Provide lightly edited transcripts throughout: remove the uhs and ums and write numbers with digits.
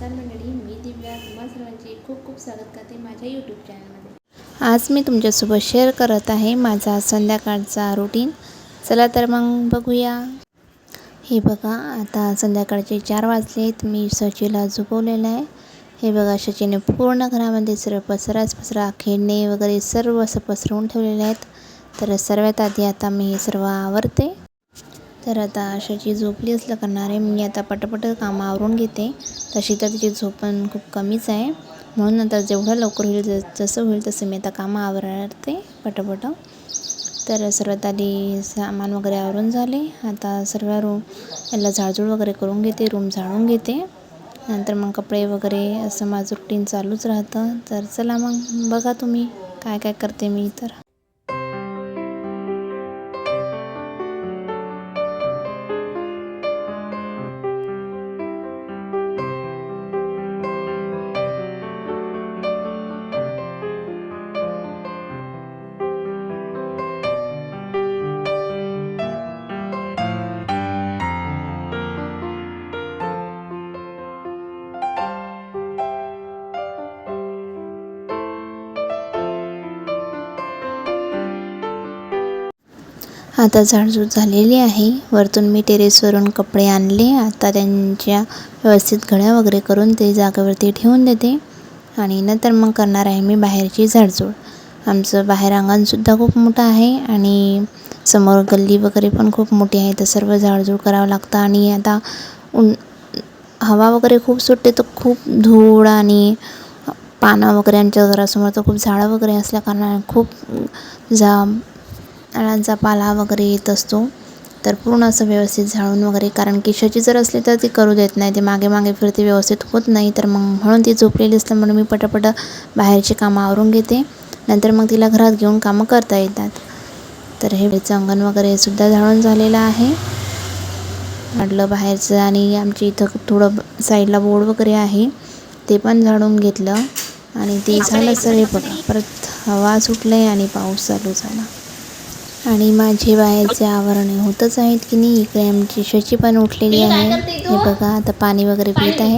नमस्कार मंडळी, मी दिव्या तुम्हा सर्वांचे खूप खूप स्वागत करते माझ्या यूट्यूब चॅनलमध्ये। आज मी तुमच्यासोबत शेअर करत आहे माझा संध्याकाळचा रुटीन। चला तर मग बघूया। हे बघा, आता संध्याकाळचे 4 वाजलेत। मी सचीला झोपवलेलं आहे। हे बघा, सचीने पूर्ण घरामध्ये सर्व पसरा खेळणे वगैरे सर्व असं पसरवून ठेवलेले आहेत। तर सर्वात आधी आता मी हे सर्व आवरते। तर आता शची झोपली असलं करणार आहे। मी आता पटापट कामं आवरून घेते। तशी तर तिची झोप पण खूप कमीच आहे, म्हणून आता जेवढं लवकर होईल जसं होईल तसं मी आता कामं आवरते पटापट। तर सर्वात आधी सामान वगैरे आवरून झाले। आता सर्व याला झाडझूड वगैरे करून घेते, रूम झाडून घेते। नंतर मग कपडे वगैरे असं माझं रुटीन चालूच राहतं। तर चला मग बघा तुम्ही काय काय करते मी। तर आता झाडझूड झालेली आहे। वरतून मी टेरेसवरून कपडे आणले। आता त्यांच्या व्यवस्थित घड्या वगैरे करून ते जागेवरती ठेवून देते आणि नंतर मग करणार आहे मी बाहेरची झाडझूड। आमचं बाहेर अंगणसुद्धा खूप मोठं आहे आणि समोर गल्ली वगैरे पण खूप मोठी आहे। तर सर्व झाडझूड करावं लागतं आणि आता हवा वगैरे खूप सुटते, तर खूप धूळ आणि पानं वगैरे आमच्या घरासमोर तर खूप झाडं वगैरे असल्याकारणाने खूप झाडांचा पाला वगैरे येत असतो। तर पूर्ण असं व्यवस्थित झाडून वगैरे, कारण की शची जर असली तर ती करू देत नाही, ती मागे मागे फिरते, व्यवस्थित होत नाही। तर मग म्हणून ती झोपलेली असल्यामुळे मी पटापट बाहेरची कामं आवरून घेते, नंतर मग तिला घरात घेऊन कामं करता येतात। तर हे अंगण वगैरे सुद्धा झाडून झालेलं आहे म्हटलं बाहेरचं। आणि आमच्या इथं थोडं साईडला बोर्ड वगैरे आहे ते पण झाडून घेतलं आणि ते झालं। सर हे बघा, परत हवा सुटले आणि पाऊस चालू झाला आणि माझे बाहेरचे आवरण होतच आहेत की नाही। इकडे आमची शची पण उठलेली आहे। हे बघा, आता पाणी वगैरे पित आहे।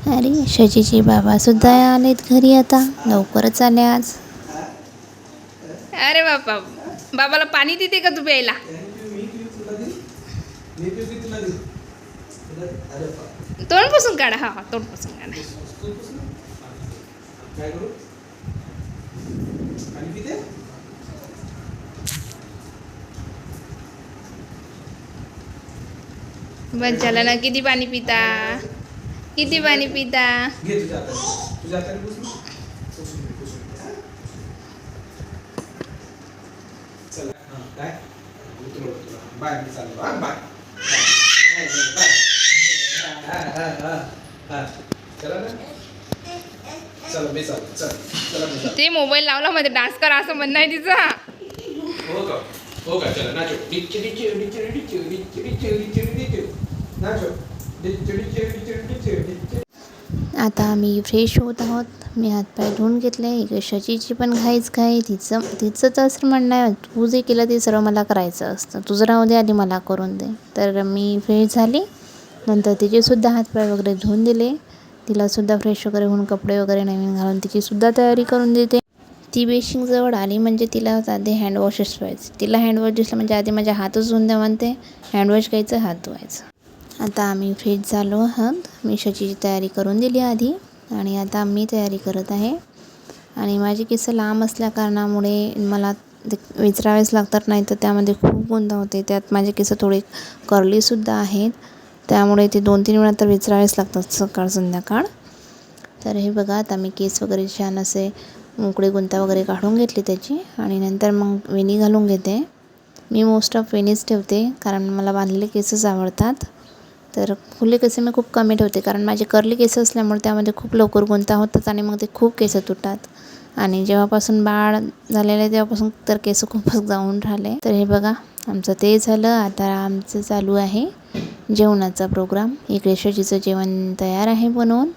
अरे, शचीचे बाबा सुद्धा आलेत घरी, आता लवकरच आले आज। अरे बाबा, बाबाला पाणी देते का तू प्यायला? तोंड पुसून काढा। हा हा, तोंड पुसून काढा। बस झालं ना? किती पाणी पिता? किती पाणी पिता? ते मोबाईल लावला मध्ये डान्स करा असं म्हणणं आहे तिचं। हो का, चला नाचो, डिच्चे डिच्चे डिच्चे डिच्चे डिच्चे डिच्चे डिच्चे डिच्चे नाचो, डिच्चे डिच्चे डिच्चे डिच्चे डिच्चे। आता आम्ही फ्रेश होत आहोत। मी हातपाय धुवून घेतले। इकडे शचीची पण घाईच घाई, तिचं तर असं म्हणणं आहे, तू जे केलं ते सर्व मला करायचं असतं, तुझं राहू दे, आधी मला करून दे। तर मी फ्रेश झाली, नंतर तिचेसुद्धा हातपाय वगैरे धुवून दिले। तिलासुद्धा फ्रेश वगैरे होऊन कपडे वगैरे नवीन घालून तिचीसुद्धा तयारी करून देते। ती बेसिंगजवळ आली म्हणजे तिला आधी हँडवॉशच व्हायचं। तिला हँडवॉश दिसलं म्हणजे आधी माझ्या हातच धुवून द्या म्हणते, हँडवॉश घ्यायचं, हात धुवायचं। आता आम्ही फ्रेश झालो आहोत। मी शचीची तयारी करून दिली आधी आणि आता मी तयारी करत आहे। आणि माझे केस लांब असल्याकारणामुळे मला ते विचारावेच लागतात, नाही तर त्यामध्ये खूप गोंधळ होते। त्यात माझे केस थोडे कर्लीसुद्धा आहेत, त्यामुळे ते 2-3 वेळा तर विचारावेच लागतात, सकाळ संध्याकाळ। तर हे बघा, आता मी केस वगैरे छान असे मोकळे गुंता वगैरे काढून घेतली त्याची आणि नंतर मग वेणी घालून घेते। मी मोस्ट ऑफ वेणीच ठेवते, कारण मला बांधलेले केसच आवडतात। तर खुले केस मी खूप कमी ठेवते, कारण माझे कर्ली केस असल्यामुळे त्यामध्ये खूप लवकर गुंता होतात आणि मग ते खूप केस तुटतात। आणि जेव्हापासून बाळ झालेलं आहे तेव्हापासून तर केस खूपच जाऊन राहिले। तर हे बघा, आमचं ते झालं। आता आमचं चालू आहे जेवणाचा प्रोग्राम। इकडे शचीचं जेवण तयार आहे बनवून।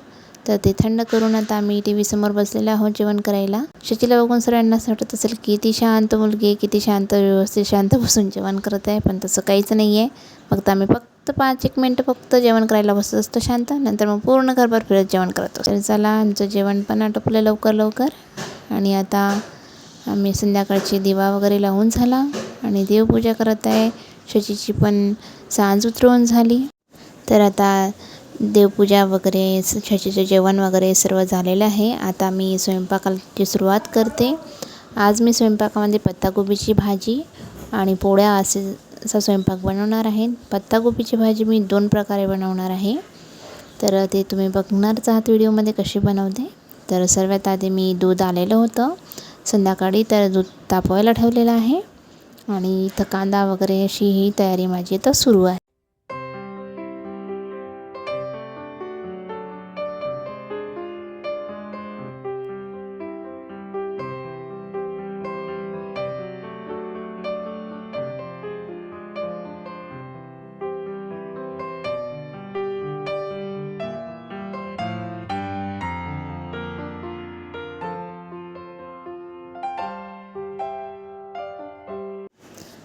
तर ते थंड करून आता आम्ही टी व्ही समोर बसलेलो आहोत जेवण करायला. शचीला बघून सर्वांना असं वाटत असेल किती शांत मुलगी, किती शांत व्यवस्थित शांत बसून जेवण करत आहे, पण तसं काहीच नाही आहे. आम्ही फक्त 5-1 मिनटं फक्त जेवण करायला बसत असतो शांत, नंतर मग पूर्ण घरभर फिरत जेवण करत असतो. तर चला, आमचं जेवण पण आटोपलं लवकर आणि आता आम्ही संध्याकाळची दिवा वगैरे लावून झाला आणि देवपूजा करत आहे. शचीची पण सांज उतरवून झाली. तर आता देवपूजा वगैरे, शचीचं जेवण वगैरे सर्व झालेलं आहे. आता मी स्वयंपाकाची सुरुवात करते. आज मी स्वयंपाकामध्ये पत्ताकोबीची भाजी आणि पोळ्या असा स्वयंपाक बनवणार आहे. पत्ताकोबीची भाजी मी 2 प्रकारे बनवणार आहे. तर ते तुम्ही बघणारच आहात व्हिडिओमध्ये कशी बनवते. तर सर्वात आधी मी दूध आलेलं होतं संध्याकाळी, तर दूध तापवायला ठेवलेलं आहे आणि इथं कांदा वगैरे अशी ही तयारी माझी इथं सुरू आहे.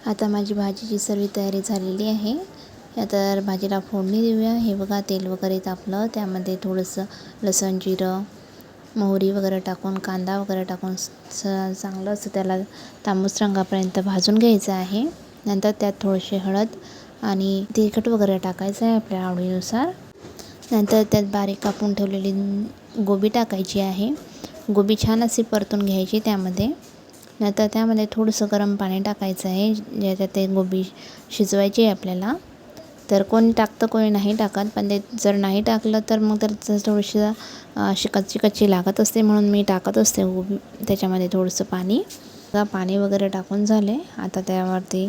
आता माझी भाजीची सर्व तयारी झालेली आहे. तर भाजीला फोडणी देऊया. हे बघा, तेल वगैरे तापलं, त्यामध्ये थोडंसं लसूण, जिरं, मोहरी वगैरे टाकून, कांदा वगैरे टाकून चांगलं असं त्याला तांबूस रंगापर्यंत भाजून घ्यायचं आहे. नंतर त्यात थोडीशी हळद आणि तिखट वगैरे टाकायचं आहे आपल्या आवडीनुसार. नंतर त्यात बारीक कापून ठेवलेली गोबी टाकायची आहे. गोबी छान अशी परतून घ्यायची त्यामध्ये. नंतर त्यामध्ये थोडंसं गरम पाणी टाकायचं आहे, ज्याच्यात ते गोबी शिजवायची आहे आपल्याला. तर कोणी टाकतं, कोणी नाही टाकत, पण ते जर नाही टाकलं तर मग तर थोडीशी अशी कच्ची लागत असते, म्हणून मी टाकत असते गोबी त्याच्यामध्ये थोडंसं पाणी वगैरे टाकून झाले. आता त्यावरती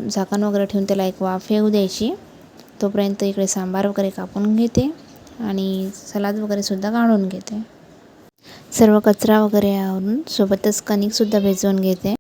झाकण वगैरे ठेवून त्याला एक वाफ येऊ द्यायची. तोपर्यंत इकडे सांबार वगैरे कापून घेते आणि सलाद वगैरे सुद्धा काढून घेते. सर्व कचरा वगैरे आवरून सोबतच कणिकसुद्धा भिजवून घेते.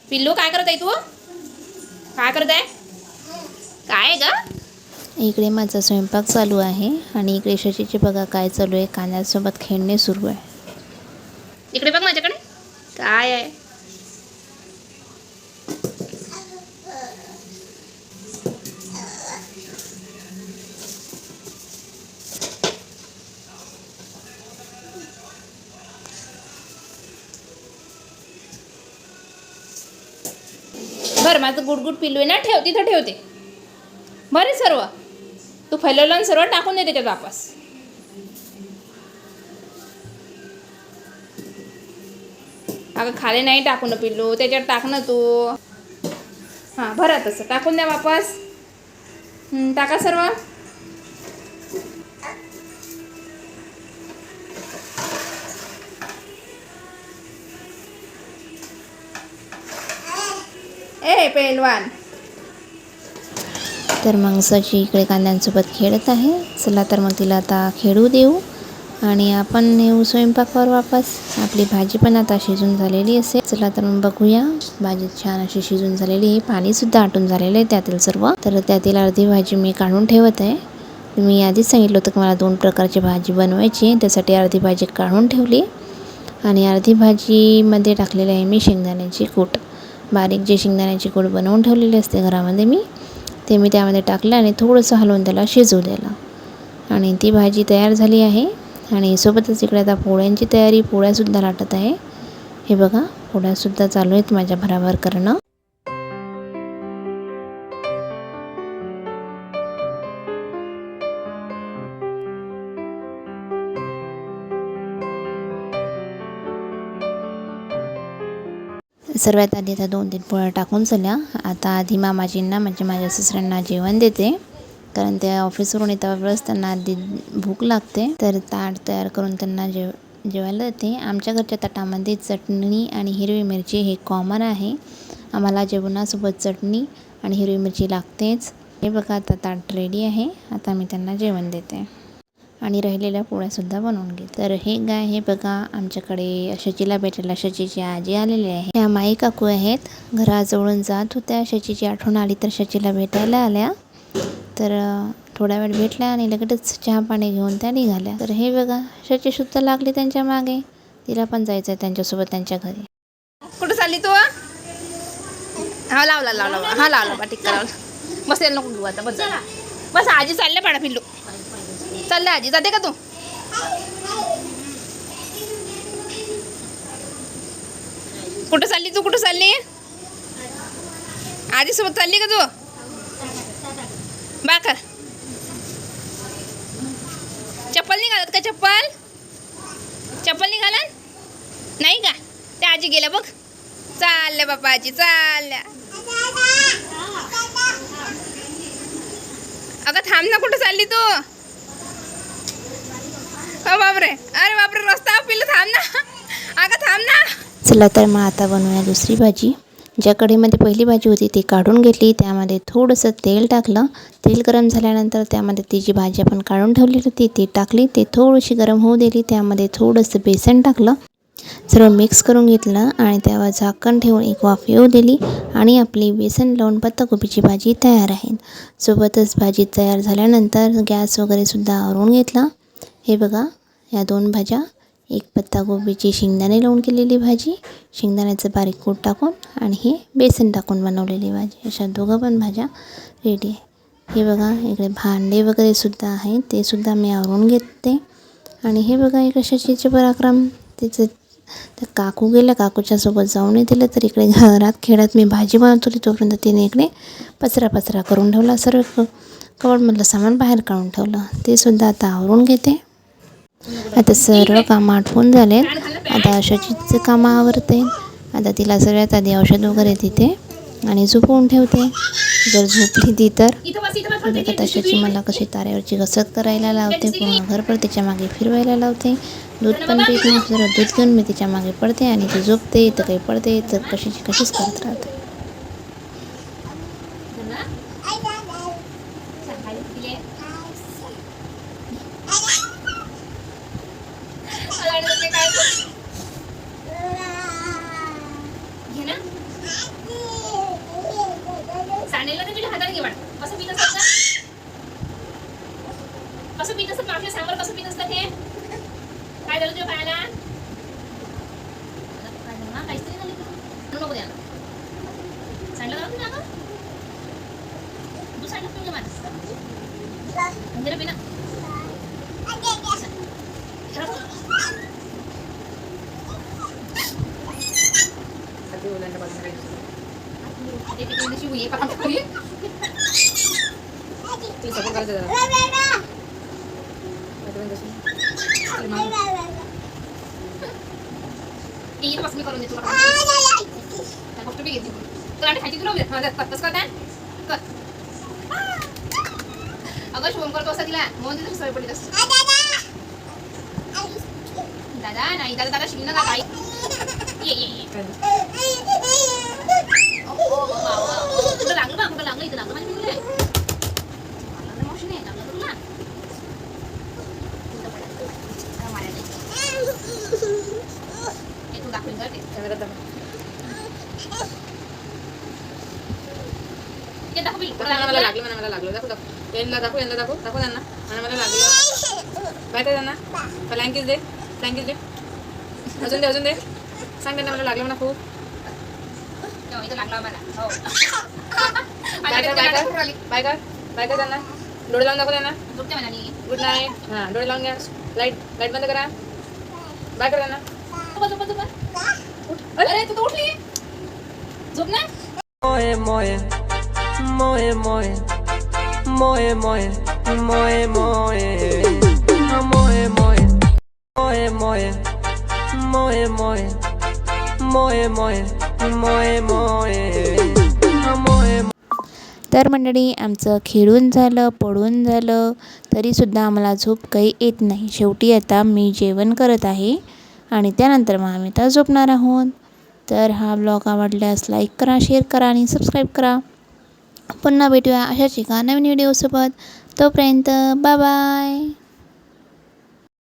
पिल्लू काय करत आहे तू? काय करत आहे? काय ग? इकडे माझा स्वयंपाक चालू आहे आणि इकडे शशीचे बघा काय चालू आहे. कांद्यासोबत खेळणे सुरू आहे. इकडे बघ माझ्याकडे काय आहे. बरं, माझं गुडगुड पिल्लू आहे ना, ठेव तिथं ठेवते. बरे सर्व तू फैलवलं आणि सर्व टाकून दे त्याच्यात वापस. अगं खाली नाही टाकू ना पिल्लू, त्याच्यात टाक ना तू. हां, भरा तसं टाकून द्या वापस. टाका सर्व. ए पेलवान. तर मग सची इकडे कांद्यांसोबत खेळत आहे. चला तर मग तिला आता खेळू देऊ आणि आपण येऊ स्वयंपाकावर वापस. आपली भाजी पण आता शिजून झालेली असेल. चला तर मग बघूया. भाजी छान अशी शिजून झालेली आहे. पाणीसुद्धा आटून झालेलं आहे त्यातील सर्व. तर त्यातील अर्धी भाजी मी काढून ठेवत आहे. मी आधीच सांगितलं होतं की मला 2 प्रकारची भाजी बनवायची, त्यासाठी अर्धी भाजी काढून ठेवली आणि अर्धी भाजीमध्ये टाकलेली आहे मी शेंगदाण्याची कूट. बारीक जे शेंगदाण्याची कूट बनवून ठेवलेली असते घरामध्ये मी त्यामध्ये टाकलं आणि थोडंसं हलवून त्याला शिजवू दिलं आणि ती भाजी तयार झाली आहे. आणि सोबतच इकडे आता पोळ्यांची तयारी, पोळ्यासुद्धा लाटत आहे. हे बघा, पोळ्यासुद्धा चालू आहेत माझ्या भराभर करणं. सर्वात आधी आता 2-3 पोळ्या टाकून झाल्या. आता आधी मामाजींना म्हणजे माझ्या सासऱ्यांना जेवण देते, कारण ते ऑफिसवरून येतावेळेस त्यांना आधी भूक लागते. तर ताट तयार करून त्यांना जेवायला देते. आमच्या घरच्या ताटामध्ये चटणी आणि हिरवी मिरची हे कॉमन आहे. आम्हाला जेवणासोबत चटणी आणि हिरवी मिरची लागतेच. हे बघा आता ताट रेडी आहे. आता मी त्यांना जेवण देते आणि राहिलेल्या पोळ्यासुद्धा बनवून घेते. तर हे बघा आमच्याकडे शचीला भेटायला शचीची आजी आलेली आहे. ह्या माई काकू आहेत. घराजवळून जात होत्या. शचीची आठवण आली तर शचीला भेटायला आल्या. तर थोडा वेळ भेटल्या आणि लगेचच चहा पाणी घेऊन त्या निघाल्या. तर हे बघा शचीसुद्धा लागली त्यांच्या मागे. तिला पण जायचं आहे त्यांच्यासोबत त्यांच्या घरी. कुठं चालली तू? हा लावला टिक्का लावला. बस यायला नको घेऊ आता. बस आजी चालल्या पाडा पिल्लू. चालल्या आजी. जाते का तू? कुठं चालली? आजी सोबत चालली का तू? बाकर चप्पल नाही घालत का? चप्पल नाही घालत नाही का? त्या आजी गेल्या बघ. चालल्या बापा आजी चालल्या. अगं थांब ना. कुठं चालली तू? अरे बापरे रस्ता पिल्लू थांब ना. अगं थांब ना. चला तर मग आता बनवूया दुसरी भाजी. ज्या कढईमध्ये पहिली भाजी होती ती काढून घेतली. त्यामध्ये थोडंसं तेल टाकलं. तेल गरम झाल्यानंतर त्यामध्ये ती जी भाजी आपण काढून ठेवलेली होती ती टाकली. ते थोडीशी गरम होऊ दिली. त्यामध्ये थोडंसं बेसन टाकलं. सर्व मिक्स करून घेतलं आणि त्यावर झाकण ठेवून एक वाफ येऊ दिली आणि आपली बेसन लावून पत्ताकोबीची भाजी तयार आहे. सोबतच भाजी तयार झाल्यानंतर गॅस वगैरेसुद्धा आवरून घेतला. हे बघा या 2 भाज्या. एक पत्ताकोबीची शेंगदाणे लावून केलेली भाजी, शेंगदाण्याचं बारीक कूट टाकून आणि हे बेसन टाकून बनवलेली भाजी. अशा 2 पण भाज्या रेडी आहे. हे बघा इकडे भांडे वगैरेसुद्धा आहे, ते सुद्धा मी आवरून घेते. आणि हे बघा एक शचीचे पराक्रम. तिचं तर काकू गेल्या, काकूच्या सोबत जाऊन दिलं. तर इकडे घरात खेळत मी भाजी बनवत होती तोपर्यंत तिने इकडे पचरा करून ठेवला. सर्व कबडमधलं सामान बाहेर काढून ठेवलं. ते सुद्धा आता आवरून घेते. आता सर्व कामं आटपून झाले. आता शचीचं कामं आवरते. आता तिला सगळ्यात आधी औषध वगैरे देते आणि झोपवून ठेवते. जर झोपली ती तर आता शची मला कशी ताऱ्यावरची कसरत करायला लावते. पूर्ण घरभर तिच्या मागे फिरवायला लावते. दूध पण पित नाही. जरा दूध घेऊन मी तिच्या मागे पडते आणि ती झोपते तर काही पडते तर कशीच करत राहते. सांडेल तुझ्या हाताने घे. कसं पित असतात मागच्या सांबर कसं पित असतात हे? काय झालं तुझ्या पायाला? काहीच तरी झालं नको द्या. सांडलं का तुला? तू सांडलं तुझ्या माझं म्हणजे पिना मी करून देतो फक्त मी घेते. तुला खायची तुला कसं करता कर. अगं फोन करतो असं तिला म्हणून तिथं सवय पडली असते. दादा नाही दादा शिकलं का काही ये तुला लागलं बा कुठं लागलं इथं लागलं माझ्या पिल्लूला लागलं मावशी नाही लागलं तुला तू दाखवेल का ते कॅमेरा मला लागलं दाखव यांना दाखव त्यांना मला लागलं काय ते त्यांना फ्लँकीज दे अजून दे सांग त्यांना मला लागलं म्हणा खूप इथं लागला मला. हो बाय कर त्यांना डोळे लावून दाखव त्यांना. झोपते मला गुड नाईट. हां डोळे लावून घ्या. लाईट बंद करा. बाय कर त्यांना. अरे तू तर उठली झोप ना. मोये मोये मोये मोये मोये मोये मोये मोये मोये मोये मोये मोये मोये मोये मोये मोये तर मंडळी आमचं खेळून झालं, पडून झालं, तरीसुद्धा आम्हाला झोप काही येत नाही. शेवटी आता मी जेवण करत आहे आणि त्यानंतर मग आम्ही आता झोपणार आहोत. तर हा ब्लॉग आवडल्यास लाईक करा, शेअर करा आणि सबस्क्राईब करा. पुन्हा भेटूया अशाच एका नवीन व्हिडिओसोबत. तोपर्यंत बाय बाय.